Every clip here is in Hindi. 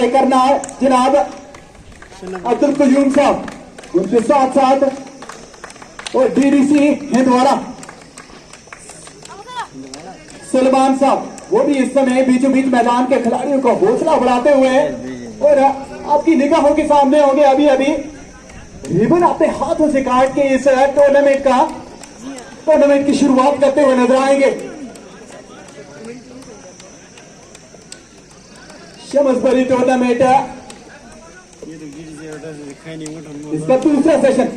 ट्राई करना है जनाब अब्दुल कयूम साहब, उनके साथ साथ और डीडीसी हिंदवाड़ा सलमान साहब, वो भी इस समय बीचों बीच मैदान के खिलाड़ियों को हौसला बढ़ाते हुए और आपकी निगाहों के सामने होंगे अभी अभी रिबन अपने हाथों से काट के इस टूर्नामेंट की शुरुआत करते हुए नजर आएंगे। शमसबरी टूर्नामेंट इसका दूसरा सेशन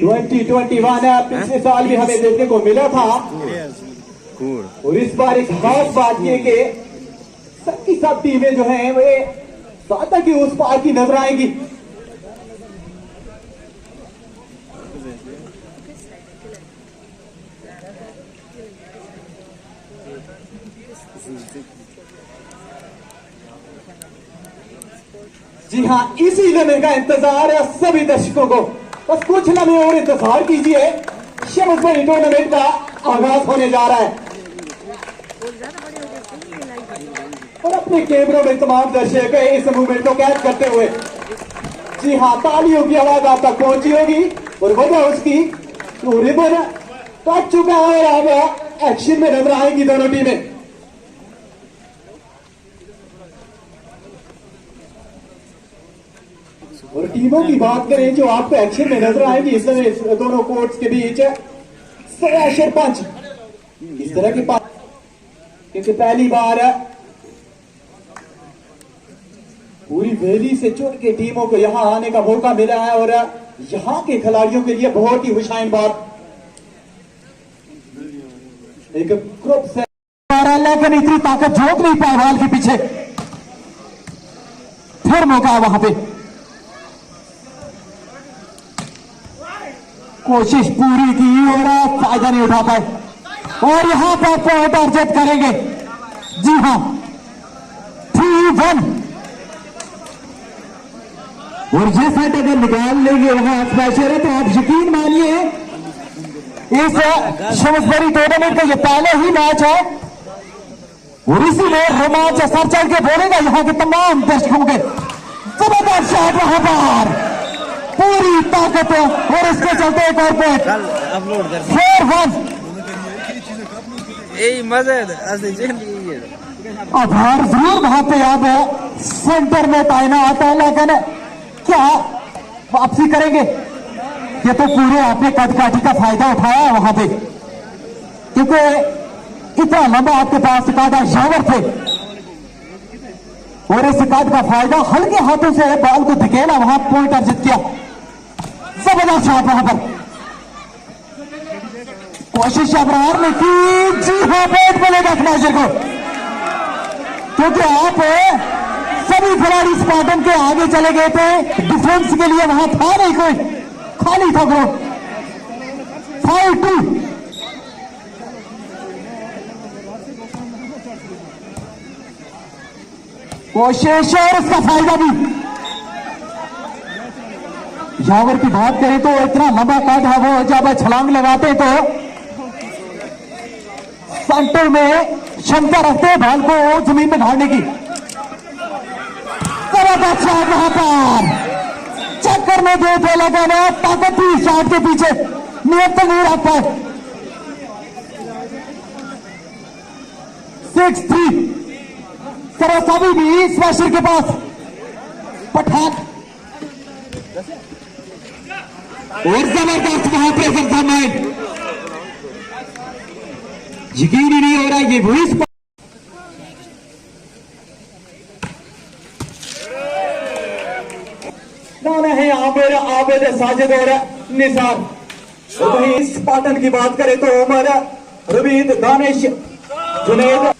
2021 है। पिछले साल भी हमें देखने को मिला था और इस बार एक खास बात यह कि सबकी सब टीमें जो हैं वे साता की उस पार की नजर आएंगी। जी हाँ, इसी लम्हे का इंतजार है सभी दर्शकों को। बस कुछ लम्हे और इंतजार कीजिए, शमसबरी टूर्नामेंट का आगाज होने जा रहा है और अपने कैमरों में तमाम दर्शक इस मूवमेंट को कैद करते हुए, जी हाँ, तालियों की आवाज आप तक पहुंची होगी और वजह उसकी तो रिबन कट चुका है और अब एक्शन में नजर आएंगी दोनों टीमें। और टीमों की बात करें जो आपको एक्शन में नजर आएंगी इस समय दोनों कोर्ट्स के बीच स्लैशर पंच इस तरह के पास, क्योंकि पहली बार पूरी वैली से चुन के टीमों को यहां आने का मौका मिला है और यहां के खिलाड़ियों के लिए बहुत ही खुशाइन बात। एक ग्रुप से लेकिन इतनी ताकत झोंक नहीं पाए बॉल के पीछे, फिर मौका है वहां पे, कोशिश पूरी की और फायदा नहीं उठा पाए और यहां पर पॉइंट अर्जित करेंगे। जी हां, 3-1 और ये सेट अगर निकाल लेंगे वहां स्पेशल है तो आप यकीन मानिए इस शमसबरी टूर्नामेंट का ये पहले ही मैच है और इसीलिए रोमांच सर चढ़ के बोलेगा यहां के तमाम दर्शकों के। जबरदस्त शॉट वहां पर पूरी ताकत और इसके चलते एक और पॉइंट 4-1। आधार जरूर वहां पे अब सेंटर में तैनात है, लेकिन क्या वापसी करेंगे? ये तो पूरे आपने कदकाठी का फायदा उठाया वहां पे, क्योंकि इतना लंबा आपके पास कादा शावर थे और इस कद का फायदा हल्के हाथों से बॉल को धकेला, वहां पॉइंट अर्जित किया। जबरदस्त शॉट वहां पर, कोशिश अबरार ने की। जी हाँ, पॉइंट मिलेगा स्मैशर को, क्योंकि आप सभी खिलाड़ी स्पार्टन के आगे चले गए थे, डिफेंस के लिए वहां था नहीं कोई, खाली था ग्राउंड। 5-2 कोशिश और इसका फायदा भी। यावर की बात करें तो इतना लंबा कद है, वो जब छलांग लगाते तो सेंटर में क्षमता रखते हैं बॉल को जमीन में ढालने की। जबरदस्त शॉट वहां पर चक्कर में दे थे, लेकिन ताकत थी शॉट के पीछे, नियत नहीं रख पाए। 6-3 तरह अभी भी स्मैशर के पास पठान और जबरदस्त वहां प्रेशर था मैच, यकीन ही नहीं हो रहा ये वही नाना है आबिद साजिद और निसार। वहीं स्पार्टन की बात करें तो उमर, रवीद, दानिश, जुनैद,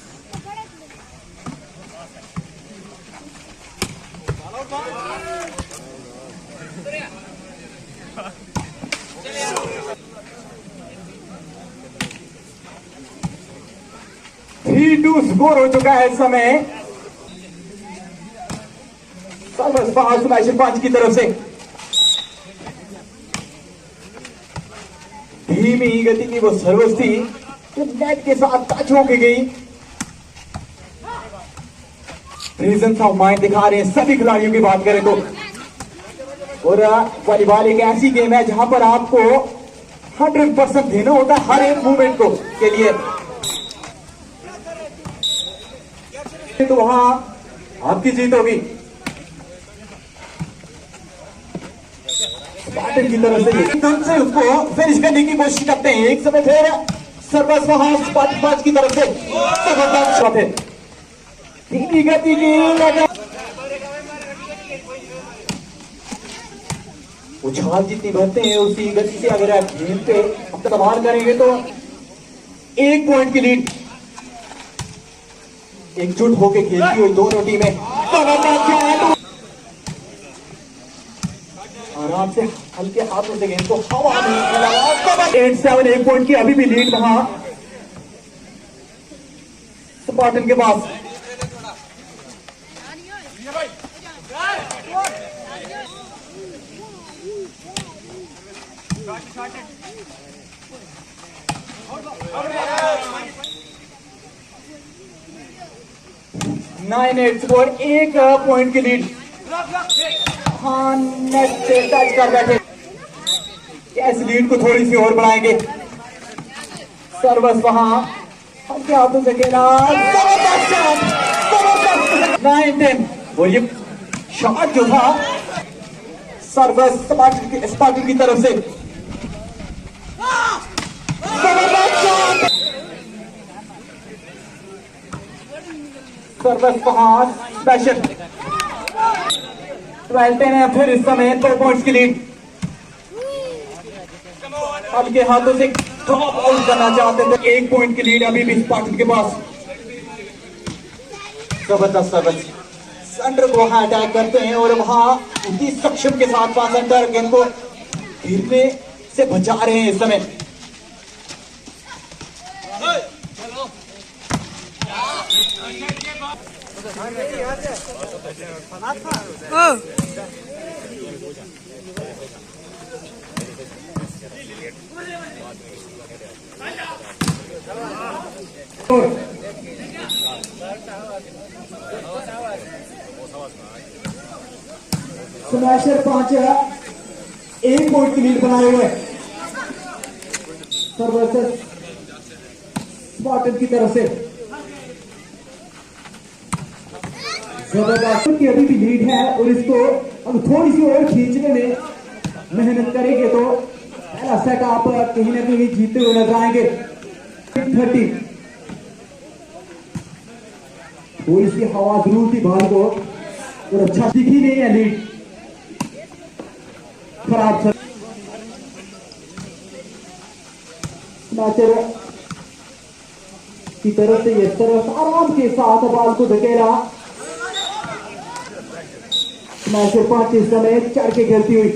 स्कोर हो चुका है इस समय स्मैशर पंच की तरफ से। धीमी गति की वो सर्विस थी जो नेट के साथ टच होके गई। प्रेजेंस ऑफ माइंड दिखा रहे हैं सभी खिलाड़ियों की बात करें तो। और वॉलीबॉल एक ऐसी गेम है जहां पर आपको 100% देना होता है हर एक मूवमेंट को के लिए, तो वहां आपकी जीत होगी। स्पार्टन की तरफ से तुमसे उसको फिनिश करने की कोशिश करते हैं। एक समय फिर सर्वस वहां स्पार्टन की तरफ से जबरदस्त शॉट है। धीमी गति की लगा उछाल जितनी भरते हैं उसी गति से अगर आप गेम पे दबाव करेंगे तो 1 पॉइंट की लीड। एकजुट होकर खेलती हुई दोनों टीमें आराम से हल्के हाथों से गेंद को हवा में 8-7 1 पॉइंट की अभी भी लीड वहां स्पार्टन के पास। नाइन 8 स्कोर 1 पॉइंट की लीड। हाँ नेट से टच कर बैठे, इस लीड को थोड़ी सी और बढ़ाएंगे। सर्वस वहां हल्के हाथों से खेला 9-10 और ये शॉट जो था सर्वस स्पार्टन की तरफ से सर्वस वहां स्पेशल 12-10 है। फिर इस समय 2 पॉइंट्स की लीड। हल्के हाथों से ड्रॉप आउट करना चाहते थे। 1 पॉइंट की लीड अभी भी स्पार्टन के पास। जबरदस्त सर्वस सेंटर को वहां अटैक करते हैं और वहां उनकी सक्षम के साथ पास सेंटर गेंद को गिरने से बचा रहे हैं इस समय। स्मैशर 5 1 पॉइंट की लीड बनाए हुए सर्वस स्पार्टन की तरफ से। जबरदस्त की अभी भी लीड है और इसको अब थोड़ी सी और खींचने में मेहनत करेंगे तो पहला सेट आप कहीं ना कहीं जीतते हुए नजर आएंगे। 30 थोड़ी सी हवा जरूर थी बाल को और अच्छा दिखी नहीं है लीड खराब सर की तरफ से इस तरफ आराम के साथ बाल को धकेला। स्मैशर 5 इस समय चढ़ के खेलती हुई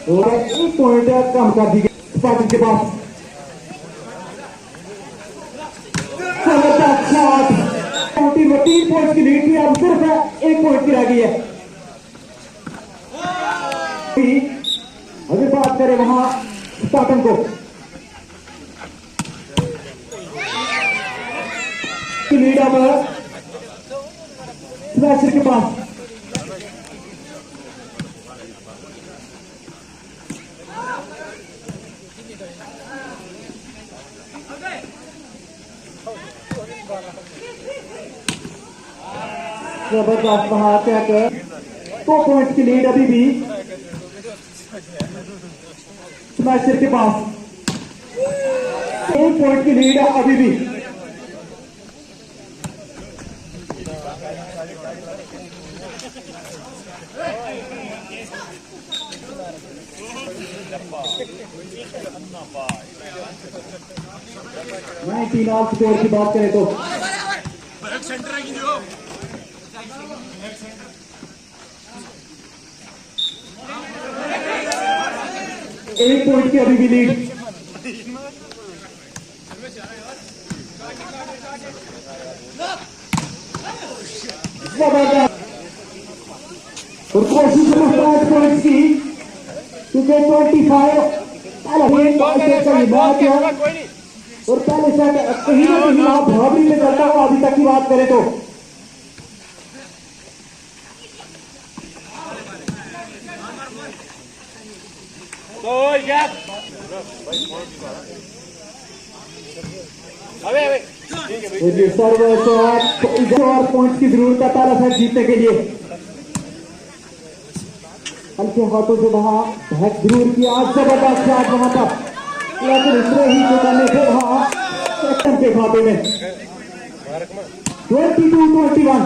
और 1 पॉइंट कम कर दी गई स्पार्टन के पास। 3 पॉइंट की लीड थी, अब सिर्फ 1 पॉइंट की रह गई है। अगर बात करें वहां स्पार्टन को लीड अब स्मैशर के पास। जबरदस्त वहां चेक 2 पॉइंट की लीड अभी भी स्मैशर के पास। 1 पॉइंट की लीड अभी भी। ऑफ स्कोर की बात करें तो एक पॉइंट की अभी भी लीड। और कोशिश 5 पॉइंट्स की क्योंकि 25 मैच और पहले सेट कहीं ना कहीं वहां बराबरी में चलता हुआ अभी तक की बात करें तो सर्व और पॉइंट की जरूरत है पहला सेट जीतने के लिए। हल्के हाथों से वहां बहक जरूर किया, जबरदस्त शॉट वहां पर, लेकिन इतने ही जो करने थे वहां सेक्शन के खाते में 22-21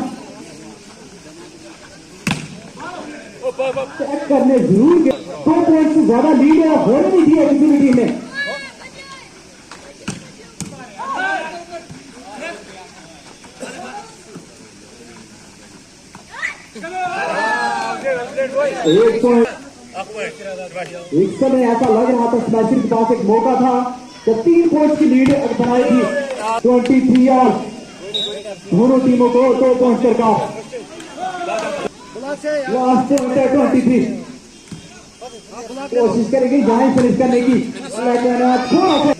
चेक करने जरूर के 2 पॉइंट से ज्यादा लीड है होने नहीं दिया किसी भी टीम ने। एक पॉइंट एक समय ऐसा लग रहा था स्मैशर के पास एक मौका था जब 3 पॉइंट की लीड बनाई थी। 23 ऑल दोनों टीमों को 2 पॉइंट सरकार लास्ट 23 कोशिश करेगी जहां फिनिश करने की, लेकिन थोड़ा सा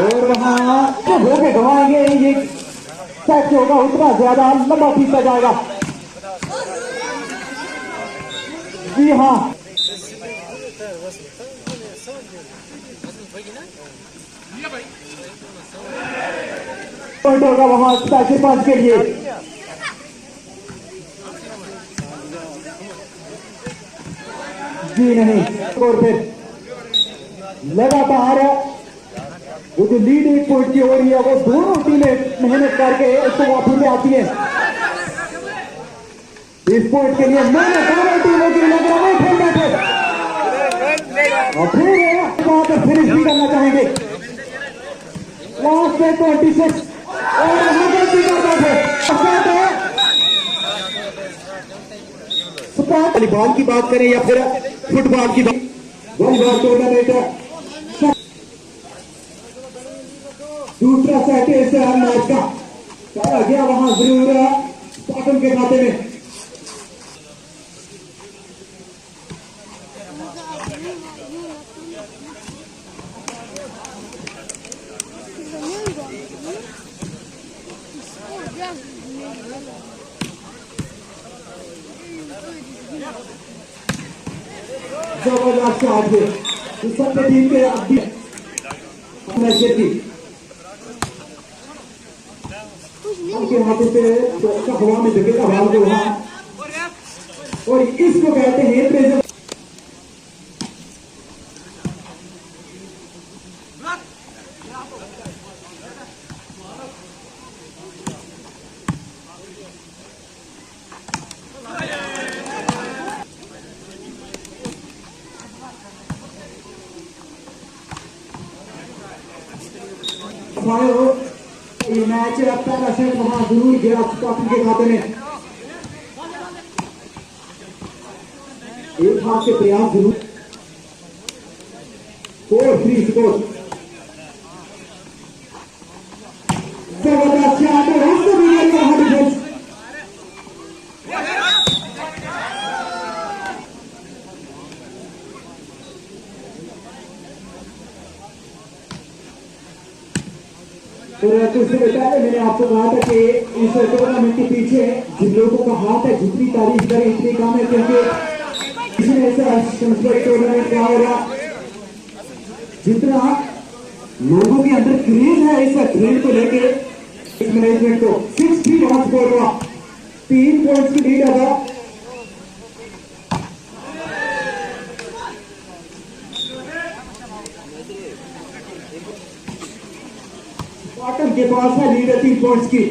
और वहां होके गवाएंगे ये सेट होगा उतना ज्यादा लंबा खींचा जाएगा। जी हाँ पॉइंट होगा वहां स्पेशल 5 के लिए। जी नहीं और फिर लगातार वो जो लीड 1 पॉइंट की हो रही है वो दोनों टीमें मेहनत करके उसको वापस में आती है। इस पॉइंट के लिए मेहनत दोनों टीमों की लग रहा है फिर बैठे और फिर वहां पर फिनिश भी करना चाहेंगे लास्ट में 26 और वहां पर भी कर बैठे। वॉलीबॉल की बात करें या फिर फुटबॉल की बात, वॉलीबॉल टूर्नामेंट दूसरा सेट इस मैच का पाया गया वहां जरूर स्पार्टन के खाते में। जबरदस्त शॉट है सबने टीम के मैच की उनके हाथों से हवा में जगह भाव को वहां और इसको कहते हैं प्रेजर। ये मैच पहला सेट वहां जरूर गया स्कॉटलैंड के खाते में। एक हाथ से प्रयास जरूर 4-3 स्कोर। जबरदस्त शॉट है उसको भी ये कहा डिफेंस और कुछ दिन पहले मैंने आपको कहा था कि इस टूर्नामेंट के पीछे जिन लोगों का हाथ है जितनी तारीफ करें इतनी कम है, क्योंकि इसमें टूर्नामेंट क्या हो रहा जितना लोगों के अंदर क्रेज है इस खेल को लेके इस मैनेजमेंट को 6-3 वहां स्कोर हुआ 3 पॉइंट्स की लीड है। स्पार्टन के पास है लीड 3 पॉइंट्स की।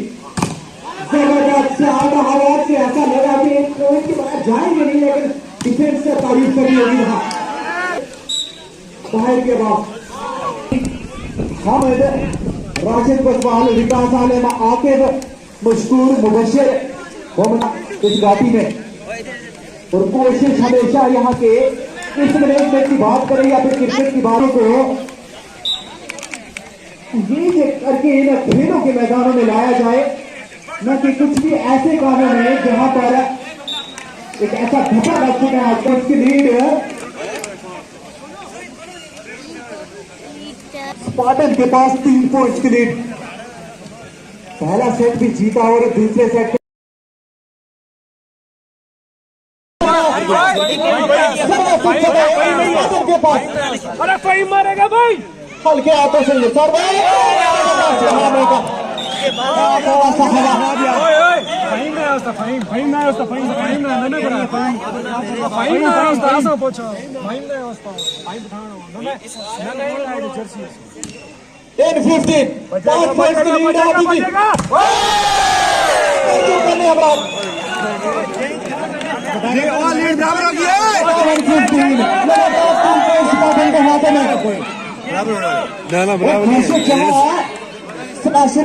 जबरदस्त शॉट हवा से ऐसा लगा कि एक पॉइंट के बाद जाएंगे नहीं, लेकिन डिफेंस से तारीफ करनी होगी वहां बाहर के बाद। हम राशिद बसवाल विकास आलम आकिब मशकूर मुबशर इस घाटी में और कोशिश हमेशा यहाँ के इस मैनेजमेंट की बात करें या फिर क्रिकेट की बातों को ये करके इन खेलों के मैदानों में लाया जाए, न कि कुछ भी ऐसे कानून है जहां पर एक ऐसा धक्का लग चुका है आपको, इसकी लीड स्पार्टन के पास 3 पॉइंट्स की लीड। पहला सेट भी जीता और दूसरे सेट के पास अरे फाइन मारेगा भाई, हल्के हाथों से सर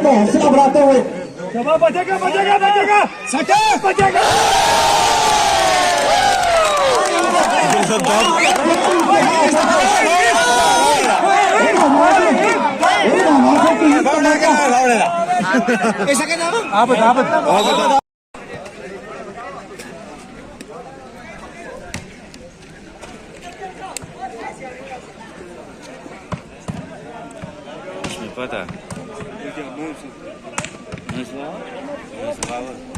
हौसला बढ़ाते हुए बचेगा बचेगा बचेगा बचेगा। Не хватает. Ну и слава.